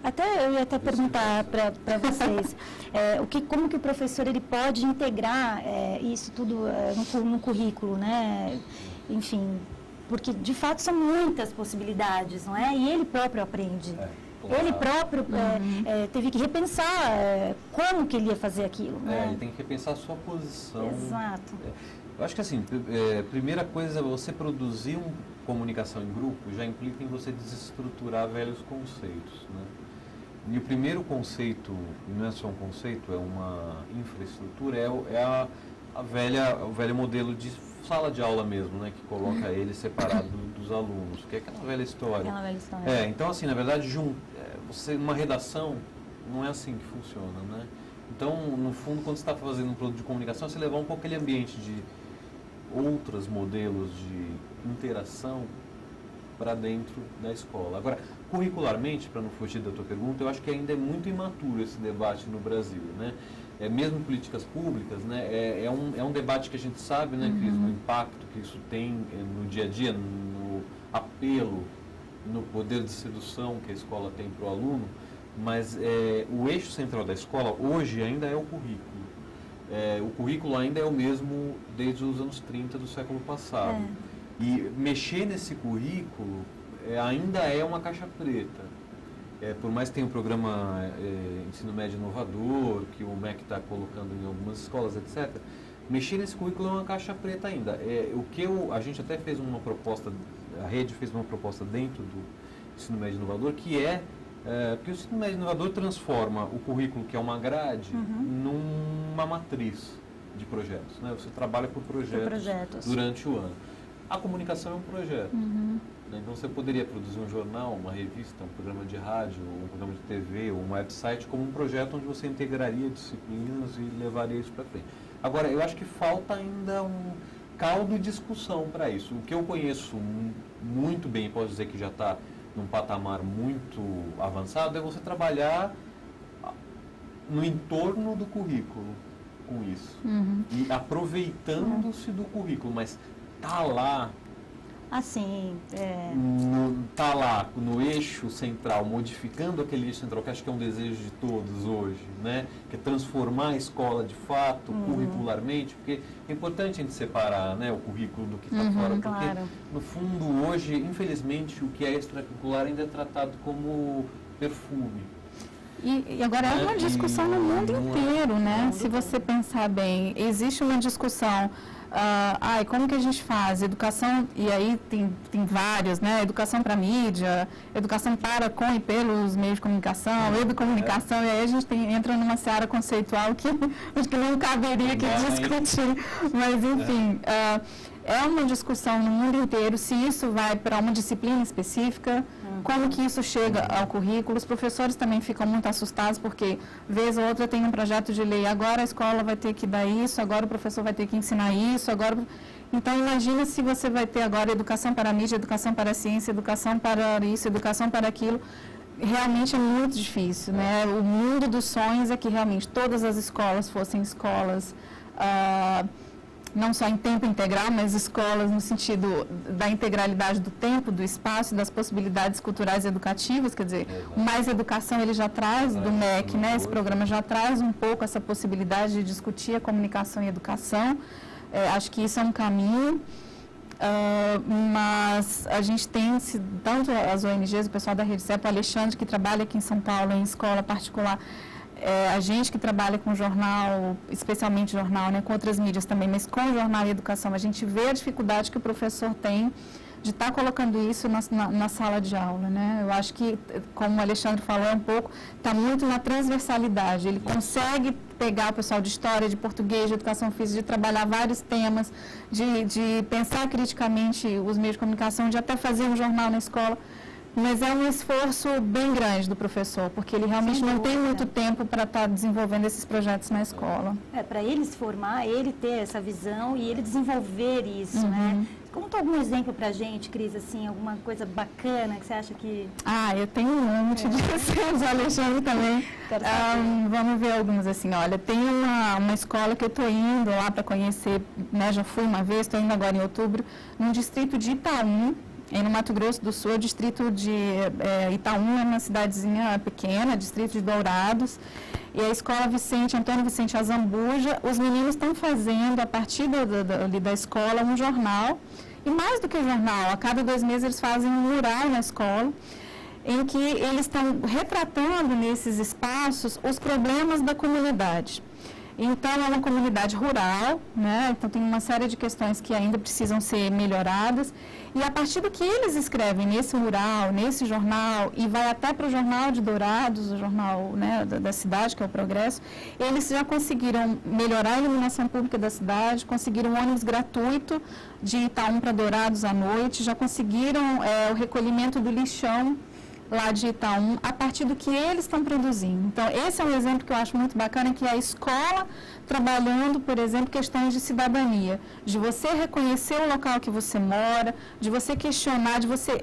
Até eu ia até perguntar para vocês, como que o professor ele pode integrar isso tudo no currículo, né? Enfim, porque de fato são muitas possibilidades, não é? E ele próprio aprende. Ele próprio teve que repensar como que ele ia fazer aquilo. Né? Ele tem que repensar a sua posição. Exato. Eu acho que assim, primeira coisa, você produzir uma comunicação em grupo já implica em você desestruturar velhos conceitos, né? E o primeiro conceito, não é só um conceito, é uma infraestrutura, o velho modelo de sala de aula mesmo, né? Que coloca ele separado dos alunos, que é aquela velha história. Aquela velha história. Então assim, na verdade, uma redação não é assim que funciona, né? Então, no fundo, quando você está fazendo um produto de comunicação, você levar um pouco aquele ambiente de outros modelos de interação para dentro da escola. Agora, curricularmente, para não fugir da tua pergunta, eu acho que ainda é muito imaturo esse debate no Brasil, né? Mesmo políticas públicas, né? É um debate que a gente sabe, né, Cris, no impacto que isso tem no dia a dia, no apelo, no poder de sedução que a escola tem para o aluno, mas o eixo central da escola hoje ainda é o currículo. O currículo ainda é o mesmo desde os anos 30 do século passado. E mexer nesse currículo ainda é uma caixa preta. Por mais que tenha um programa Ensino Médio Inovador, que o MEC está colocando em algumas escolas, etc., mexer nesse currículo é uma caixa preta ainda. A gente até fez uma proposta, a rede fez uma proposta dentro do Ensino Médio Inovador, que porque o Ensino Médio Inovador transforma o currículo, que é uma grade, numa matriz de projetos, né? Você trabalha por projetos durante o ano. A comunicação é um projeto. Né? Então, você poderia produzir um jornal, uma revista, um programa de rádio, um programa de TV, ou um website, como um projeto onde você integraria disciplinas e levaria isso para frente. Agora, eu acho que falta ainda um caldo de discussão para isso. O que eu conheço muito bem, posso dizer que já está num patamar muito avançado, é você trabalhar no entorno do currículo com isso. E aproveitando-se do currículo, mas tá lá. Assim, Tá lá no eixo central, modificando aquele eixo central, que acho que é um desejo de todos hoje, né? Que é transformar a escola de fato, curricularmente, porque é importante a gente separar, né, o currículo do que está fora, porque no fundo hoje, infelizmente, o que é extracurricular ainda é tratado como perfume. E agora é uma discussão no mundo inteiro, né? Se você pensar bem, existe uma discussão. Como que a gente faz? Educação, e aí tem vários, né? Educação para mídia, educação para, com e pelos meios de comunicação, educomunicação, e aí a gente entra numa seara conceitual que acho que não caberia aqui discutir. Mas, enfim, é uma discussão no mundo inteiro se isso vai para uma disciplina específica, como que isso chega ao currículo. Os professores também ficam muito assustados porque, vez ou outra, tem um projeto de lei, agora a escola vai ter que dar isso, agora o professor vai ter que ensinar isso, agora... Então, imagina se você vai ter agora educação para a mídia, educação para a ciência, educação para isso, educação para aquilo. Realmente é muito difícil, né? O mundo dos sonhos é que realmente todas as escolas fossem escolas... não só em tempo integral, mas escolas no sentido da integralidade do tempo, do espaço, das possibilidades culturais e educativas, quer dizer, o Mais Educação ele já traz do MEC, né, esse programa já traz um pouco essa possibilidade de discutir a comunicação e educação, acho que isso é um caminho, mas a gente tem, tanto as ONGs, o pessoal da Rede CEP, o Alexandre, que trabalha aqui em São Paulo, em escola particular, a gente que trabalha com jornal, especialmente jornal, né, com outras mídias também, mas com jornal e educação, a gente vê a dificuldade que o professor tem de estar colocando isso na sala de aula, né? Eu acho que, como o Alexandre falou um pouco, está muito na transversalidade. Ele consegue pegar o pessoal de história, de português, de educação física, de trabalhar vários temas, de pensar criticamente os meios de comunicação, de até fazer um jornal na escola. Mas é um esforço bem grande do professor, porque ele realmente não tem muito tempo para estar desenvolvendo esses projetos na escola. Para ele se formar, ele ter essa visão e ele desenvolver isso, né? Conta algum exemplo para a gente, Cris, assim, alguma coisa bacana que você acha que... Eu tenho um monte de exemplos, o Alexandre também. Vamos ver alguns, assim, olha, tem uma escola que eu estou indo lá para conhecer, né, já fui uma vez, estou indo agora em outubro, no distrito de Itaú. no Mato Grosso do Sul, o distrito de Itaúna, é uma cidadezinha pequena, distrito de Dourados, e a escola Antônio Vicente Azambuja, os meninos estão fazendo, a partir da escola, um jornal, e mais do que jornal, a cada 2 meses eles fazem um mural na escola, em que eles estão retratando nesses espaços os problemas da comunidade. Então, é uma comunidade rural, né? Então tem uma série de questões que ainda precisam ser melhoradas. E a partir do que eles escrevem nesse mural, nesse jornal, e vai até para o Jornal de Dourados, o jornal, né, da cidade, que é o Progresso, eles já conseguiram melhorar a iluminação pública da cidade, conseguiram um ônibus gratuito de Itaúna para Dourados à noite, já conseguiram o recolhimento do lixão lá de Itaúna, a partir do que eles estão produzindo. Então, esse é um exemplo que eu acho muito bacana, que é a escola trabalhando, por exemplo, questões de cidadania, de você reconhecer o local que você mora, de você questionar, de você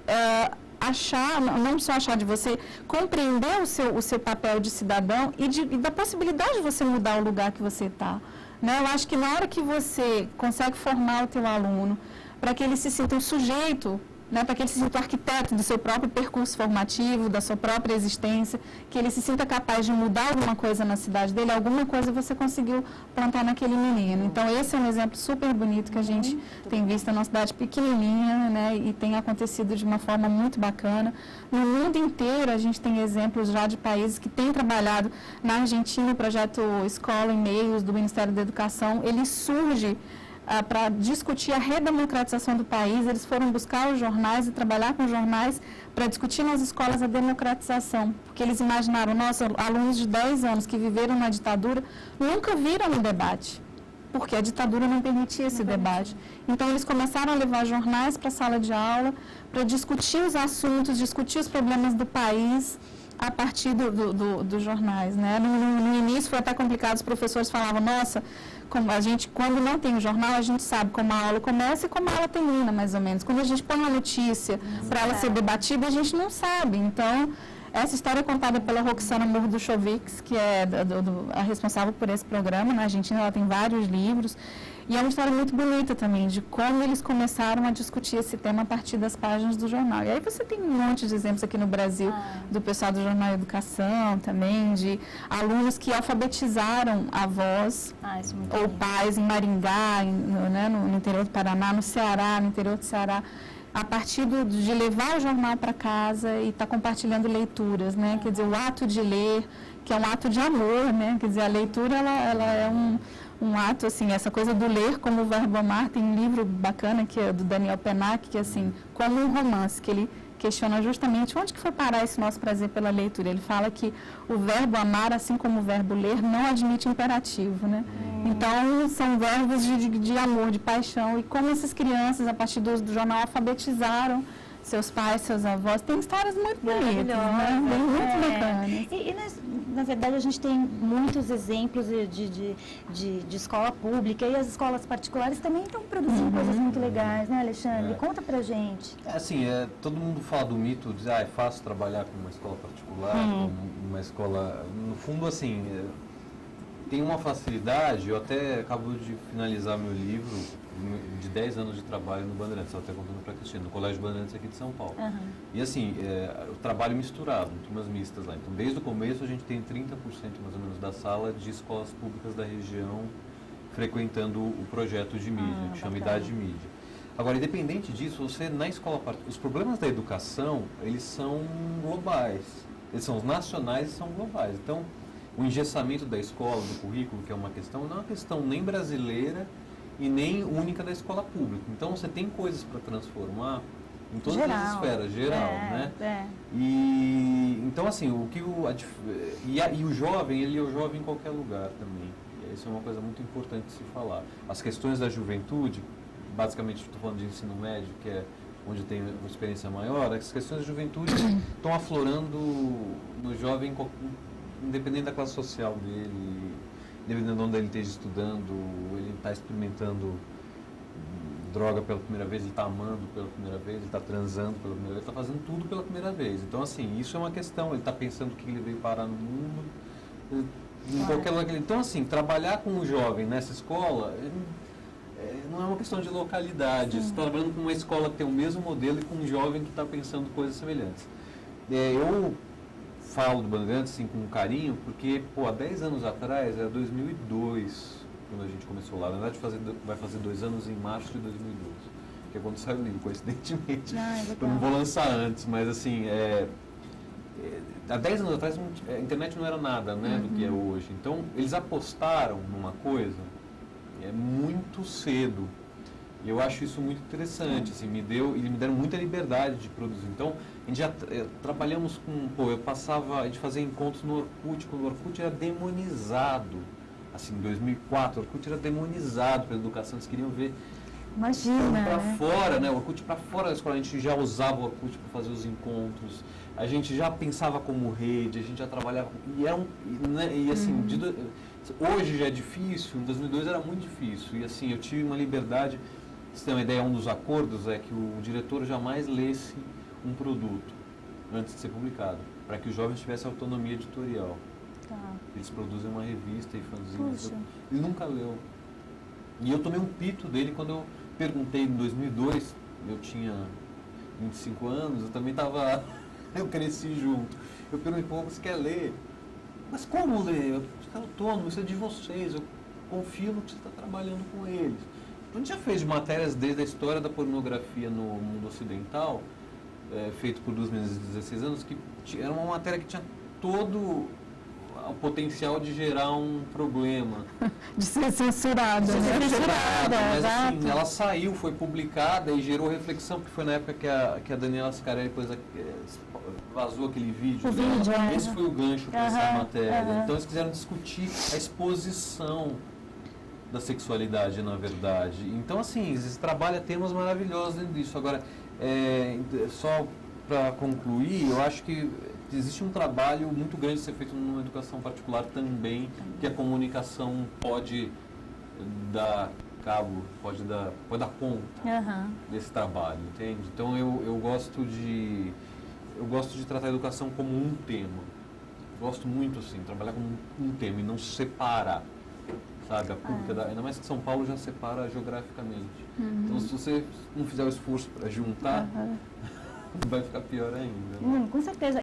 achar, não só achar, de você compreender o seu papel de cidadão e da possibilidade de você mudar o lugar que você está. Né? Eu acho que na hora que você consegue formar o teu aluno, para que ele se sinta um sujeito, né, para que ele se sinta o arquiteto do seu próprio percurso formativo, da sua própria existência, que ele se sinta capaz de mudar alguma coisa na cidade dele, alguma coisa você conseguiu plantar naquele menino. Então, esse é um exemplo super bonito que a gente tem visto numa cidade pequenininha, né, e tem acontecido de uma forma muito bacana. No mundo inteiro, a gente tem exemplos já de países que têm trabalhado. Na Argentina, o projeto Escola em Meios do Ministério da Educação, ele surge para discutir a redemocratização do país. Eles foram buscar os jornais e trabalhar com os jornais para discutir nas escolas a democratização, porque eles imaginaram, nossa, alunos de 10 anos que viveram na ditadura nunca viram no debate, porque a ditadura não permitia esse debate. Então, eles começaram a levar jornais para a sala de aula, para discutir os assuntos, discutir os problemas do país, a partir dos jornais, né? No início foi até complicado, os professores falavam, nossa, como a gente, quando não tem o jornal, a gente sabe como a aula começa e como a aula termina, mais ou menos. Quando a gente põe uma notícia para ela ser debatida, a gente não sabe. Então, essa história é contada pela Roxana Morduchovics, que é a responsável por esse programa. Na Argentina, ela tem vários livros. E é uma história muito bonita também, de como eles começaram a discutir esse tema a partir das páginas do jornal. E aí você tem um monte de exemplos aqui no Brasil, do pessoal do Jornal Educação também, de alunos que alfabetizaram avós ou pais em Maringá, no interior do Paraná, no Ceará, no interior do Ceará, a partir de levar o jornal para casa e estar compartilhando leituras, né? Quer dizer, o ato de ler, que é um ato de amor, né? Quer dizer, a leitura, ela é um ato, assim, essa coisa do ler como o verbo amar. Tem um livro bacana que é do Daniel Pennac, que é assim, como um romance, que ele questiona justamente onde que foi parar esse nosso prazer pela leitura. Ele fala que o verbo amar, assim como o verbo ler, não admite imperativo, né? Então, são verbos de amor, de paixão, e como essas crianças, a partir do jornal, alfabetizaram seus pais, seus avós. Tem histórias muito bonitas, né? Muito bacanas. E, na verdade, a gente tem muitos exemplos de escola pública, e as escolas particulares também estão produzindo coisas muito legais, né, Alexandre? Conta pra gente. Assim, todo mundo fala do mito, diz, é fácil trabalhar com uma escola particular, com uma escola... No fundo, assim, tem uma facilidade. Eu até acabo de finalizar meu livro de 10 anos de trabalho no Bandeirantes, estava até contando para a Cristina, no Colégio Bandeirantes aqui de São Paulo. E assim, o trabalho misturado, turmas mistas lá. Então, desde o começo, a gente tem 30% mais ou menos da sala de escolas públicas da região frequentando o projeto de mídia, que chama Idade de Mídia. Agora, independente disso, você na escola, os problemas da educação, eles são globais. Eles são nacionais e são globais. Então, o engessamento da escola, do currículo, que é uma questão, não é uma questão nem brasileira e nem única da escola pública. Então, você tem coisas para transformar em todas as esferas, né? E, então, assim, e o jovem, ele é o jovem em qualquer lugar também. E isso é uma coisa muito importante de se falar. As questões da juventude, basicamente estou falando de ensino médio, que é onde tem uma experiência maior, as questões da juventude estão aflorando no jovem, independente da classe social dele, dependendo de onde ele esteja estudando, ele está experimentando droga pela primeira vez, ele está amando pela primeira vez, ele está transando pela primeira vez, está fazendo tudo pela primeira vez. Então, assim, isso é uma questão, ele está pensando que ele veio parar no mundo, em qualquer lugar. Então, assim, trabalhar com o jovem nessa escola não é uma questão de localidade. Você está trabalhando com uma escola que tem o mesmo modelo e com um jovem que está pensando coisas semelhantes. Eu falo do Bandeirantes assim, com carinho, porque há 10 anos atrás, era 2002, quando a gente começou lá. Na verdade, vai fazer 2 anos em março de 2012, que é quando saiu o livro, coincidentemente. Eu não vou lançar antes, mas assim, há 10 anos atrás a internet não era nada, né, do que é hoje. Então, eles apostaram numa coisa muito cedo. E eu acho isso muito interessante, assim, me deram muita liberdade de produzir. Então, a gente já trabalhamos com, a gente fazia encontros no Orkut, quando o Orkut era demonizado. Assim, em 2004, o Orkut era demonizado pela educação, eles queriam ver Imagina, para né? fora, né? O Orkut para fora da escola, a gente já usava o Orkut para fazer os encontros, a gente já pensava como rede, a gente já trabalhava, hoje já é difícil, em 2002 era muito difícil, e assim, eu tive uma liberdade. Você tem uma ideia, um dos acordos é que o diretor jamais lesse um produto antes de ser publicado, para que os jovens tivessem autonomia editorial. Tá. Eles produzem uma revista e fanzines. Puxa. Ele nunca leu. E eu tomei um pito dele quando eu perguntei em 2002, eu tinha 25 anos, eu também estava, eu cresci junto. Eu perguntei, você quer ler? Mas como ler? Eu é autônomo, isso é de vocês, eu confio no que você está trabalhando com eles. A gente já fez matérias desde a história da pornografia no mundo ocidental, feito por 2 meninas de 16 anos, que era uma matéria que tinha todo o potencial de gerar um problema. De ser censurada, De ser né? censurada, mas exato. assim, ela saiu, foi publicada e gerou reflexão, porque foi na época que a Daniela Scarelli depois vazou aquele vídeo. O vídeo, Esse foi o gancho para essa matéria. aham. Então eles quiseram discutir a exposição da sexualidade, na verdade. Então, assim, eles trabalham temas maravilhosos dentro disso. Agora, só para concluir, eu acho que existe um trabalho muito grande a ser feito numa educação particular também, que a comunicação pode dar cabo, pode dar conta desse trabalho, entende? Então, eu gosto de tratar a educação como um tema. Gosto muito, assim, trabalhar como um tema e não separar. Sabe, a pública, ainda mais que São Paulo já separa geograficamente. Então, se você não fizer o esforço para juntar, vai ficar pior ainda. Com certeza.